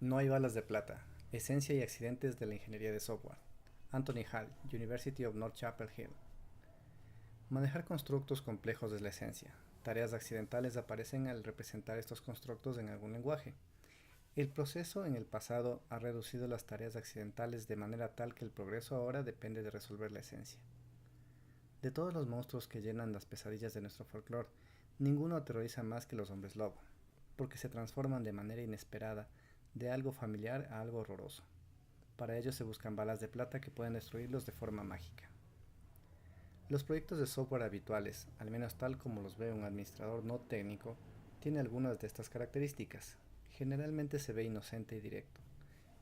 No hay balas de plata. Esencia y accidentes de la ingeniería de software. Anthony Hall, University of North Chapel Hill. Manejar constructos complejos es la esencia. Tareas accidentales aparecen al representar estos constructos en algún lenguaje. El proceso en el pasado ha reducido las tareas accidentales de manera tal que el progreso ahora depende de resolver la esencia. De todos los monstruos que llenan las pesadillas de nuestro folclore, ninguno aterroriza más que los hombres lobo, porque se transforman de manera inesperada de algo familiar a algo horroroso. Para ello se buscan balas de plata que pueden destruirlos de forma mágica. Los proyectos de software habituales, al menos tal como los ve un administrador no técnico, tiene algunas de estas características. Generalmente se ve inocente y directo,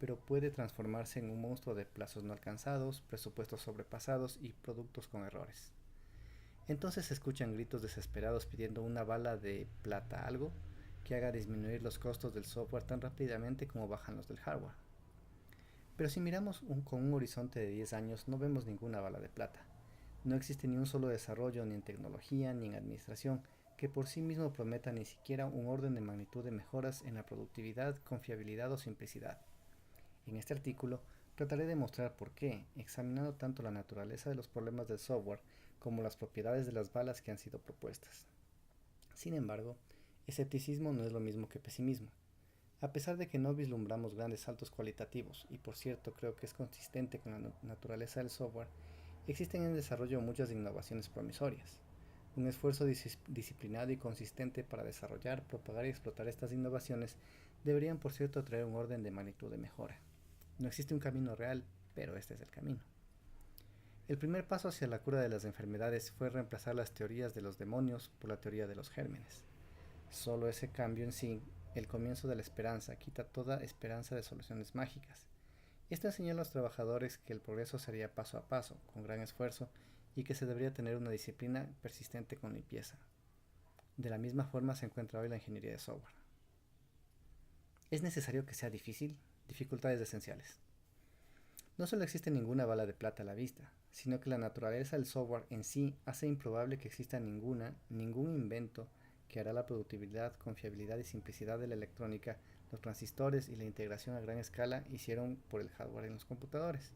pero puede transformarse en un monstruo de plazos no alcanzados, presupuestos sobrepasados y productos con errores. Entonces se escuchan gritos desesperados pidiendo una bala de plata algo que haga disminuir los costos del software tan rápidamente como bajan los del hardware. Pero si miramos con un horizonte de 10 años no vemos ninguna bala de plata. No existe ni un solo desarrollo ni en tecnología ni en administración que por sí mismo prometa ni siquiera un orden de magnitud de mejoras en la productividad, confiabilidad o simplicidad. En este artículo trataré de mostrar por qué, examinando tanto la naturaleza de los problemas del software como las propiedades de las balas que han sido propuestas. Sin embargo, escepticismo no es lo mismo que pesimismo. A pesar de que no vislumbramos grandes saltos cualitativos, y por cierto creo que es consistente con la naturaleza del software, existen en desarrollo muchas innovaciones promisorias. Un esfuerzo disciplinado y consistente para desarrollar, propagar y explotar estas innovaciones deberían por cierto traer un orden de magnitud de mejora. No existe un camino real, pero este es el camino. El primer paso hacia la cura de las enfermedades fue reemplazar las teorías de los demonios por la teoría de los gérmenes. Solo ese cambio en sí, el comienzo de la esperanza, quita toda esperanza de soluciones mágicas. Esto enseñó a los trabajadores que el progreso sería paso a paso, con gran esfuerzo, y que se debería tener una disciplina persistente con limpieza. De la misma forma se encuentra hoy la ingeniería de software. ¿Es necesario que sea difícil? Dificultades esenciales. No solo existe ninguna bala de plata a la vista, sino que la naturaleza del software en sí hace improbable que exista ningún invento que hará la productividad, confiabilidad y simplicidad de la electrónica, los transistores y la integración a gran escala hicieron por el hardware en los computadores.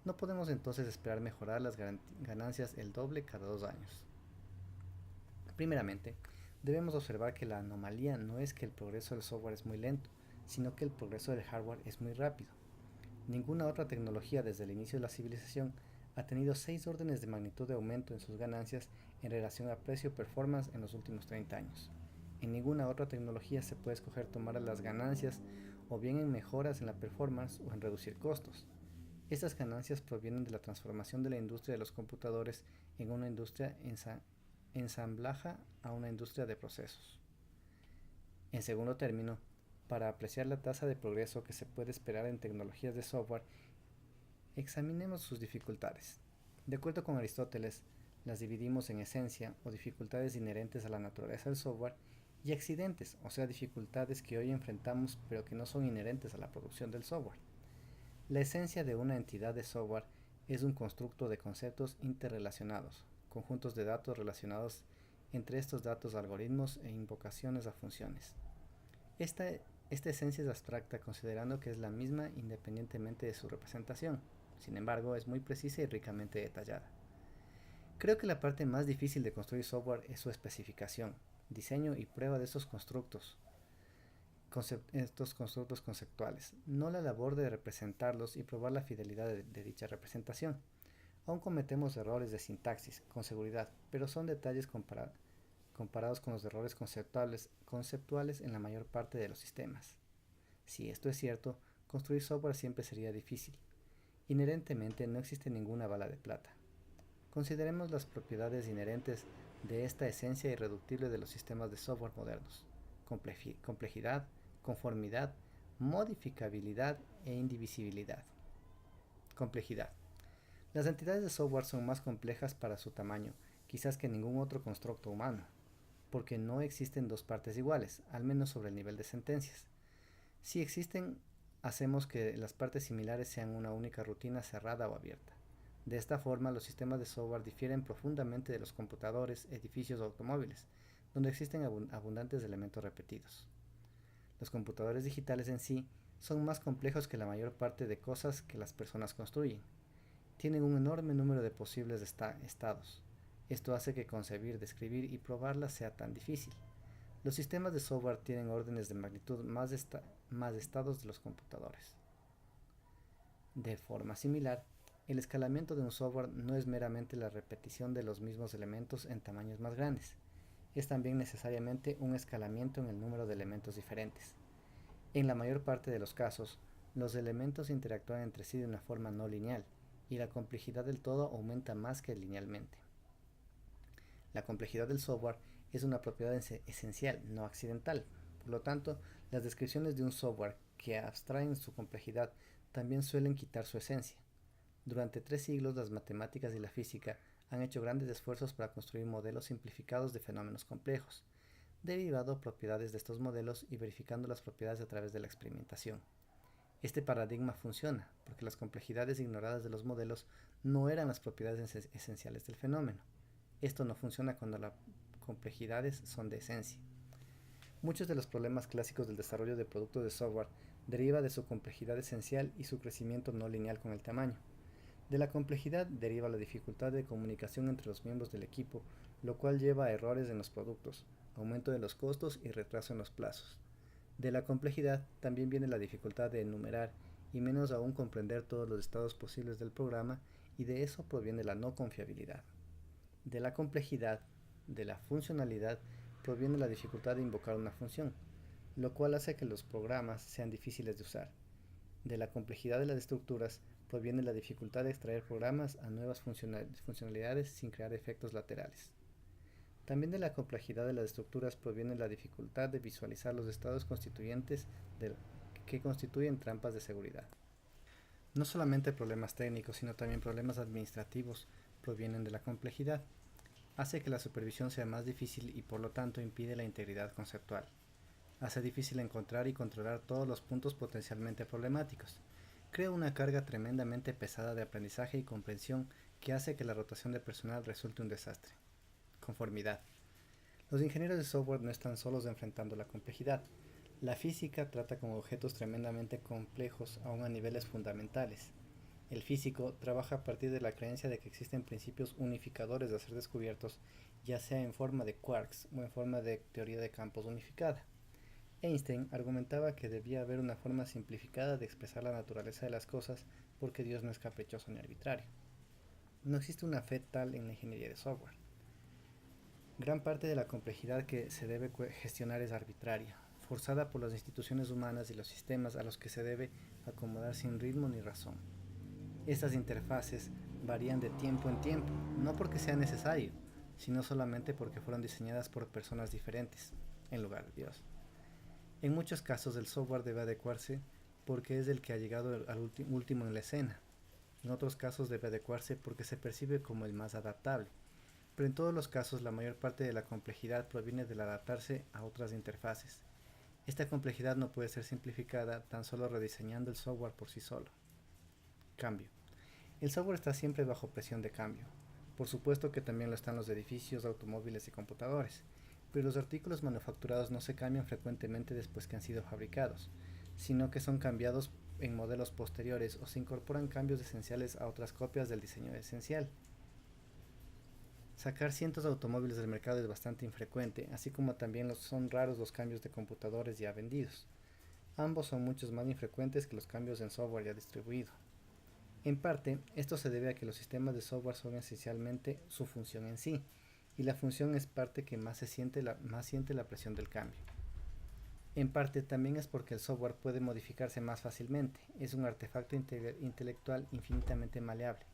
No podemos entonces esperar mejorar las ganancias el doble cada 2 años. Primeramente, debemos observar que la anomalía no es que el progreso del software es muy lento, sino que el progreso del hardware es muy rápido. Ninguna otra tecnología desde el inicio de la civilización ha tenido 6 órdenes de magnitud de aumento en sus ganancias en relación a precio-performance en los últimos 30 años. En ninguna otra tecnología se puede escoger tomar las ganancias o bien en mejoras en la performance o en reducir costos. Estas ganancias provienen de la transformación de la industria de los computadores en una industria ensamblaja a una industria de procesos. En segundo término, para apreciar la tasa de progreso que se puede esperar en tecnologías de software, examinemos sus dificultades. De acuerdo con Aristóteles, las dividimos en esencia o dificultades inherentes a la naturaleza del software y accidentes, o sea, dificultades que hoy enfrentamos pero que no son inherentes a la producción del software. La esencia de una entidad de software es un constructo de conceptos interrelacionados, conjuntos de datos relacionados entre estos datos, algoritmos e invocaciones a funciones. Esta, esta esencia es abstracta considerando que es la misma independientemente de su representación. Sin embargo, es muy precisa y ricamente detallada. Creo que la parte más difícil de construir software es su especificación, diseño y prueba de estos constructos conceptuales, no la labor de representarlos y probar la fidelidad de dicha representación. Aún cometemos errores de sintaxis, con seguridad, pero son detalles comparados con los errores conceptuales en la mayor parte de los sistemas. Si esto es cierto, construir software siempre sería difícil. Inherentemente no existe ninguna bala de plata. Consideremos las propiedades inherentes de esta esencia irreductible de los sistemas de software modernos: complejidad, conformidad, modificabilidad e indivisibilidad. Complejidad. Las entidades de software son más complejas para su tamaño, quizás que ningún otro constructo humano, porque no existen dos partes iguales, al menos sobre el nivel de sentencias. Si existen, hacemos que las partes similares sean una única rutina cerrada o abierta. De esta forma, los sistemas de software difieren profundamente de los computadores, edificios o automóviles, donde existen abundantes elementos repetidos. Los computadores digitales en sí Son más complejos que la mayor parte de cosas que las personas construyen. Tienen un enorme número de posibles estados. Esto hace que concebir, describir y probarlas sea tan difícil. Los sistemas de software tienen órdenes de magnitud más estados de los computadores. De forma similar, el escalamiento de un software no es meramente la repetición de los mismos elementos en tamaños más grandes, es también necesariamente un escalamiento en el número de elementos diferentes. En la mayor parte de los casos, los elementos interactúan entre sí de una forma no lineal, y la complejidad del todo aumenta más que linealmente. La complejidad del software es una propiedad esencial, no accidental. Por lo tanto, las descripciones de un software que abstraen su complejidad también suelen quitar su esencia. Durante 3 siglos las matemáticas y la física han hecho grandes esfuerzos para construir modelos simplificados de fenómenos complejos, derivando propiedades de estos modelos y verificando las propiedades a través de la experimentación. Este paradigma funciona porque las complejidades ignoradas de los modelos no eran las propiedades esenciales del fenómeno. Esto no funciona cuando las complejidades son de esencia. Muchos de los problemas clásicos del desarrollo de productos de software deriva de su complejidad esencial y su crecimiento no lineal con el tamaño. De la complejidad deriva la dificultad de comunicación entre los miembros del equipo, lo cual lleva a errores en los productos, aumento de los costos y retraso en los plazos. De la complejidad también viene la dificultad de enumerar y menos aún comprender todos los estados posibles del programa, y de eso proviene la no confiabilidad. De la complejidad, de la funcionalidad, proviene la dificultad de invocar una función, lo cual hace que los programas sean difíciles de usar. De la complejidad de las estructuras proviene la dificultad de extraer programas a nuevas funcionalidades sin crear efectos laterales. También de la complejidad de las estructuras proviene la dificultad de visualizar los estados constituyentes que constituyen trampas de seguridad. No solamente problemas técnicos, sino también problemas administrativos provienen de la complejidad. Hace que la supervisión sea más difícil y por lo tanto impide la integridad conceptual. Hace difícil encontrar y controlar todos los puntos potencialmente problemáticos. Crea una carga tremendamente pesada de aprendizaje y comprensión que hace que la rotación de personal resulte un desastre. Conformidad. Los ingenieros de software no están solos enfrentando la complejidad. La física trata con objetos tremendamente complejos aún a niveles fundamentales. El físico trabaja a partir de la creencia de que existen principios unificadores de ser descubiertos, ya sea en forma de quarks o en forma de teoría de campos unificada. Einstein argumentaba que debía haber una forma simplificada de expresar la naturaleza de las cosas porque Dios no es caprichoso ni arbitrario. No existe una fe tal en la ingeniería de software. Gran parte de la complejidad que se debe gestionar es arbitraria, forzada por las instituciones humanas y los sistemas a los que se debe acomodar sin ritmo ni razón. Estas interfaces varían de tiempo en tiempo, no porque sea necesario, sino solamente porque fueron diseñadas por personas diferentes, en lugar de Dios. En muchos casos el software debe adecuarse porque es el que ha llegado al último en la escena. En otros casos debe adecuarse porque se percibe como el más adaptable. Pero en todos los casos la mayor parte de la complejidad proviene del adaptarse a otras interfaces. Esta complejidad no puede ser simplificada tan solo rediseñando el software por sí solo. Cambio. El software está siempre bajo presión de cambio. Por supuesto que también lo están los edificios, automóviles y computadores, pero los artículos manufacturados no se cambian frecuentemente después que han sido fabricados, sino que son cambiados en modelos posteriores o se incorporan cambios esenciales a otras copias del diseño esencial. Sacar cientos de automóviles del mercado es bastante infrecuente, así como también son raros los cambios de computadores ya vendidos. Ambos son mucho más infrecuentes que los cambios en software ya distribuido. En parte, esto se debe a que los sistemas de software son esencialmente su función en sí, y la función es parte que más siente la presión del cambio. En parte también es porque el software puede modificarse más fácilmente, es un artefacto intelectual infinitamente maleable.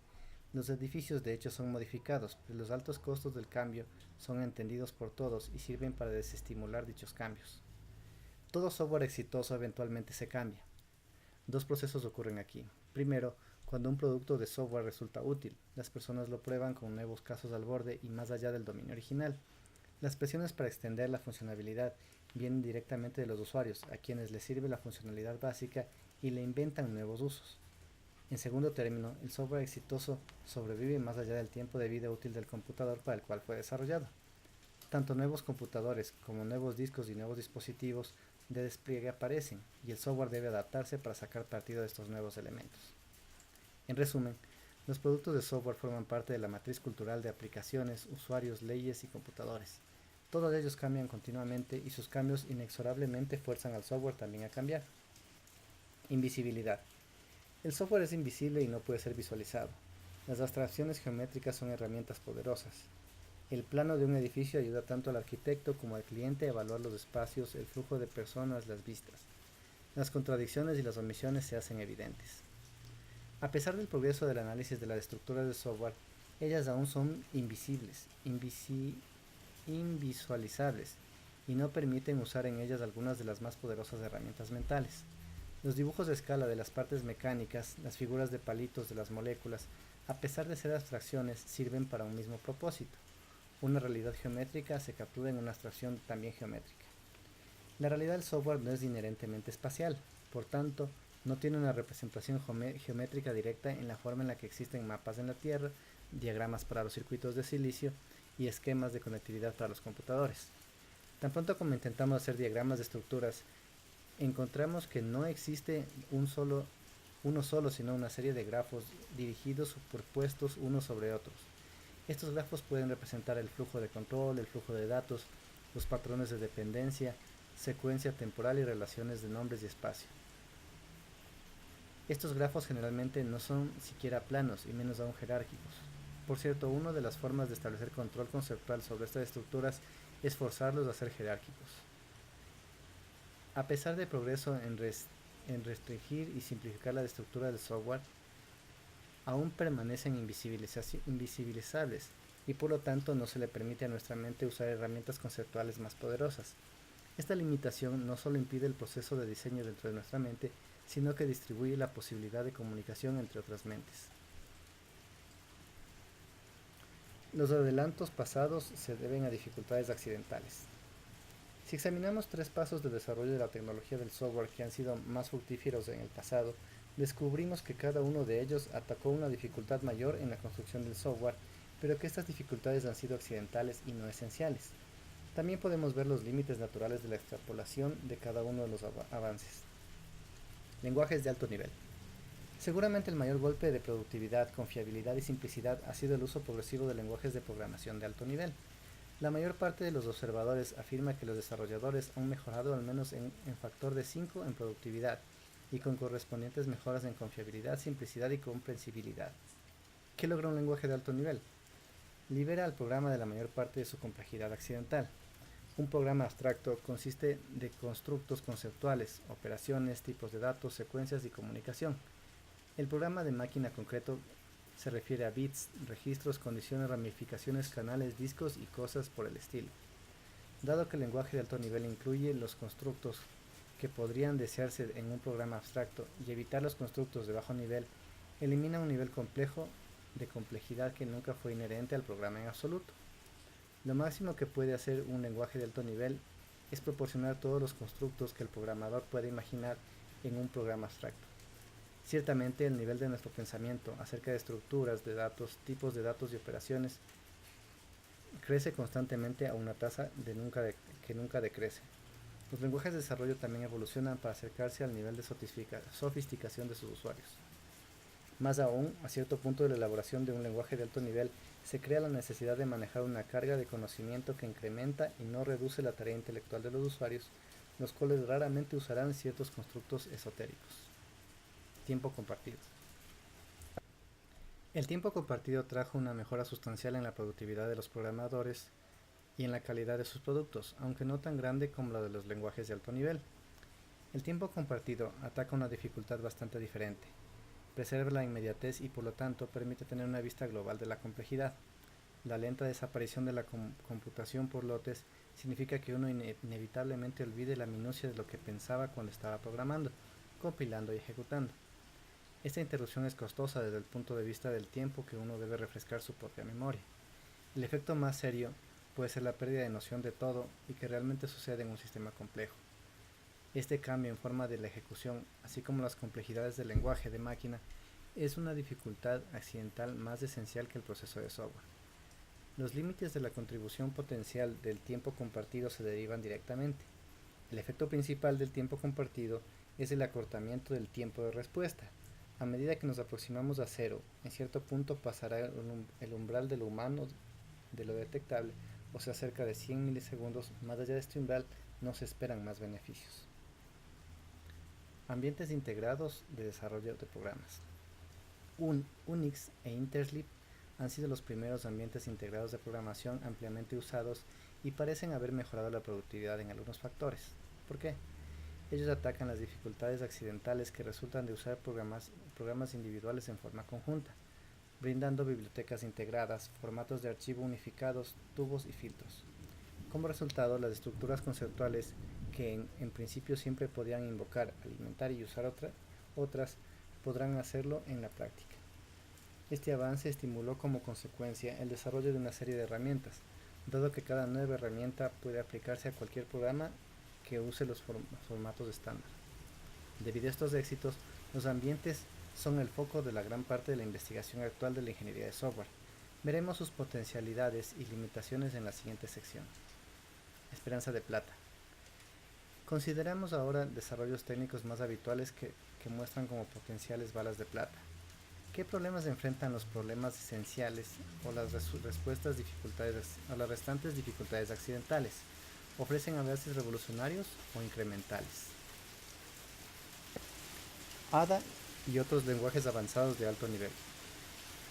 Los edificios de hecho son modificados, pero los altos costos del cambio son entendidos por todos y sirven para desestimular dichos cambios. Todo software exitoso eventualmente se cambia. Dos procesos ocurren aquí. Primero, cuando un producto de software resulta útil, las personas lo prueban con nuevos casos al borde y más allá del dominio original. Las presiones para extender la funcionalidad vienen directamente de los usuarios, a quienes les sirve la funcionalidad básica y le inventan nuevos usos. En segundo término, el software exitoso sobrevive más allá del tiempo de vida útil del computador para el cual fue desarrollado. Tanto nuevos computadores como nuevos discos y nuevos dispositivos de despliegue aparecen y el software debe adaptarse para sacar partido de estos nuevos elementos. En resumen, los productos de software forman parte de la matriz cultural de aplicaciones, usuarios, leyes y computadores. Todos ellos cambian continuamente y sus cambios inexorablemente fuerzan al software también a cambiar. Invisibilidad. El software es invisible y no puede ser visualizado. Las abstracciones geométricas son herramientas poderosas. El plano de un edificio ayuda tanto al arquitecto como al cliente a evaluar los espacios, el flujo de personas, las vistas. Las contradicciones y las omisiones se hacen evidentes. A pesar del progreso del análisis de las estructuras de software, ellas aún son invisibles, invisualizables, y no permiten usar en ellas algunas de las más poderosas herramientas mentales. Los dibujos de escala de las partes mecánicas, las figuras de palitos de las moléculas, a pesar de ser abstracciones, sirven para un mismo propósito. Una realidad geométrica se captura en una abstracción también geométrica. La realidad del software no es inherentemente espacial, por tanto, no tiene una representación geométrica directa en la forma en la que existen mapas en la Tierra, diagramas para los circuitos de silicio y esquemas de conectividad para los computadores. Tan pronto como intentamos hacer diagramas de estructuras, encontramos que no existe uno solo, sino una serie de grafos dirigidos superpuestos unos sobre otros. Estos grafos pueden representar el flujo de control, el flujo de datos, los patrones de dependencia, secuencia temporal y relaciones de nombres y espacio. Estos grafos generalmente no son siquiera planos y menos aún jerárquicos. Por cierto, una de las formas de establecer control conceptual sobre estas estructuras es forzarlos a ser jerárquicos. A pesar del progreso en restringir y simplificar la estructura del software, aún permanecen invisibilizables y por lo tanto no se le permite a nuestra mente usar herramientas conceptuales más poderosas. Esta limitación no solo impide el proceso de diseño dentro de nuestra mente, sino que distribuye la posibilidad de comunicación entre otras mentes. Los adelantos pasados se deben a dificultades accidentales. Si examinamos 3 pasos de desarrollo de la tecnología del software que han sido más fructíferos en el pasado, descubrimos que cada uno de ellos atacó una dificultad mayor en la construcción del software, pero que estas dificultades han sido accidentales y no esenciales. También podemos ver los límites naturales de la extrapolación de cada uno de los avances. Lenguajes de alto nivel. Seguramente el mayor golpe de productividad, confiabilidad y simplicidad ha sido el uso progresivo de lenguajes de programación de alto nivel. La mayor parte de los observadores afirma que los desarrolladores han mejorado al menos en factor de 5 en productividad y con correspondientes mejoras en confiabilidad, simplicidad y comprensibilidad. ¿Qué logra un lenguaje de alto nivel? Libera al programa de la mayor parte de su complejidad accidental. Un programa abstracto consiste de constructos conceptuales, operaciones, tipos de datos, secuencias y comunicación. El programa de máquina concreto se refiere a bits, registros, condiciones, ramificaciones, canales, discos y cosas por el estilo. Dado que el lenguaje de alto nivel incluye los constructos que podrían desearse en un programa abstracto y evitar los constructos de bajo nivel, elimina un nivel complejo de complejidad que nunca fue inherente al programa en absoluto. Lo máximo que puede hacer un lenguaje de alto nivel es proporcionar todos los constructos que el programador puede imaginar en un programa abstracto. Ciertamente el nivel de nuestro pensamiento acerca de estructuras de datos, tipos de datos y operaciones crece constantemente a una tasa que nunca decrece. Los lenguajes de desarrollo también evolucionan para acercarse al nivel de sofisticación de sus usuarios. Más aún, a cierto punto de la elaboración de un lenguaje de alto nivel, se crea la necesidad de manejar una carga de conocimiento que incrementa y no reduce la tarea intelectual de los usuarios, los cuales raramente usarán ciertos constructos esotéricos. Tiempo compartido. El tiempo compartido trajo una mejora sustancial en la productividad de los programadores y en la calidad de sus productos, aunque no tan grande como la de los lenguajes de alto nivel. El tiempo compartido ataca una dificultad bastante diferente. Preserva la inmediatez y por lo tanto permite tener una vista global de la complejidad. La lenta desaparición de la computación por lotes significa que uno inevitablemente olvide la minucia de lo que pensaba cuando estaba programando, compilando y ejecutando. Esta interrupción es costosa desde el punto de vista del tiempo que uno debe refrescar su propia memoria. El efecto más serio puede ser la pérdida de noción de todo y que realmente sucede en un sistema complejo. Este cambio en forma de la ejecución, así como las complejidades del lenguaje de máquina, es una dificultad accidental más esencial que el proceso de software. Los límites de la contribución potencial del tiempo compartido se derivan directamente. El efecto principal del tiempo compartido es el acortamiento del tiempo de respuesta. A medida que nos aproximamos a cero, en cierto punto pasará el umbral de lo humano de lo detectable, o sea, cerca de 100 milisegundos. Más allá de este umbral no se esperan más beneficios. Ambientes integrados de desarrollo de programas. Unix e Intersleep han sido los primeros ambientes integrados de programación ampliamente usados y parecen haber mejorado la productividad en algunos factores. ¿Por qué? Ellos atacan las dificultades accidentales que resultan de usar programas individuales en forma conjunta, brindando bibliotecas integradas, formatos de archivo unificados, tubos y filtros. Como resultado, las estructuras conceptuales que en principio siempre podían invocar, alimentar y usar otras, podrán hacerlo en la práctica. Este avance estimuló como consecuencia el desarrollo de una serie de herramientas, dado que cada nueva herramienta puede aplicarse a cualquier programa que use los formatos estándar. Debido a estos éxitos, los ambientes son el foco de la gran parte de la investigación actual de la ingeniería de software. Veremos sus potencialidades y limitaciones en la siguiente sección. Esperanza de plata. Consideramos ahora desarrollos técnicos más habituales que muestran como potenciales balas de plata. ¿Qué problemas enfrentan los problemas esenciales o las restantes dificultades accidentales? ¿Ofrecen avances revolucionarios o incrementales? ADA y otros lenguajes avanzados de alto nivel.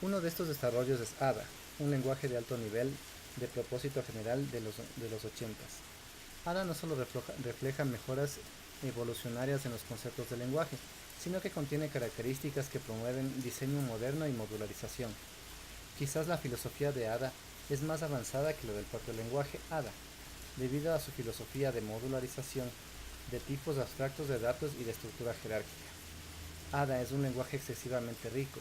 Uno de estos desarrollos es ADA, un lenguaje de alto nivel de propósito general de los 80s. ADA no solo refleja mejoras evolucionarias en los conceptos del lenguaje, sino que contiene características que promueven diseño moderno y modularización. Quizás la filosofía de ADA es más avanzada que la del propio lenguaje ADA, debido a su filosofía de modularización, de tipos abstractos de datos y de estructura jerárquica. ADA es un lenguaje excesivamente rico,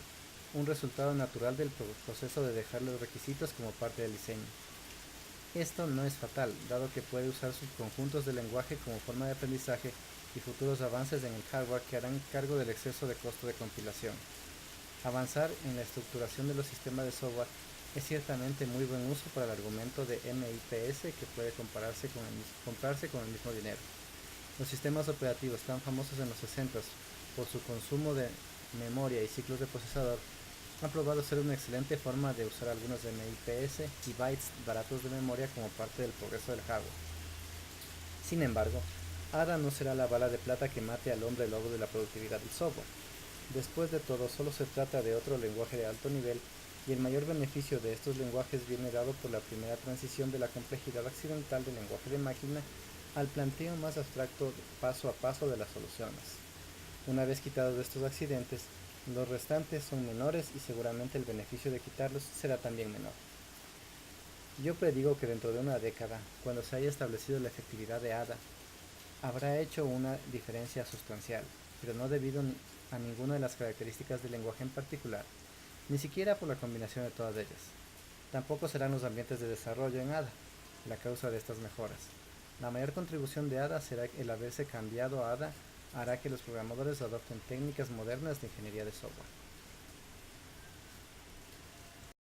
un resultado natural del proceso de dejar los requisitos como parte del diseño. Esto no es fatal, dado que puede usar subconjuntos del lenguaje como forma de aprendizaje y futuros avances en el hardware que harán cargo del exceso de costo de compilación. Avanzar en la estructuración de los sistemas de software es ciertamente muy buen uso para el argumento de MIPS que puede comprarse con el mismo dinero. Los sistemas operativos tan famosos en los 60s por su consumo de memoria y ciclos de procesador han probado ser una excelente forma de usar algunos MIPS y bytes baratos de memoria como parte del progreso del hardware. Sin embargo, ADA no será la bala de plata que mate al hombre lobo de la productividad del software. Después de todo, solo se trata de otro lenguaje de alto nivel, y el mayor beneficio de estos lenguajes viene dado por la primera transición de la complejidad accidental del lenguaje de máquina al planteo más abstracto paso a paso de las soluciones. Una vez quitados estos accidentes, los restantes son menores y seguramente el beneficio de quitarlos será también menor. Yo predigo que dentro de una década, cuando se haya establecido la efectividad de ADA, habrá hecho una diferencia sustancial, pero no debido a ninguna de las características del lenguaje en particular, ni siquiera por la combinación de todas ellas. Tampoco serán los ambientes de desarrollo en ADA la causa de estas mejoras. La mayor contribución de ADA será el haberse cambiado a ADA hará que los programadores adopten técnicas modernas de ingeniería de software.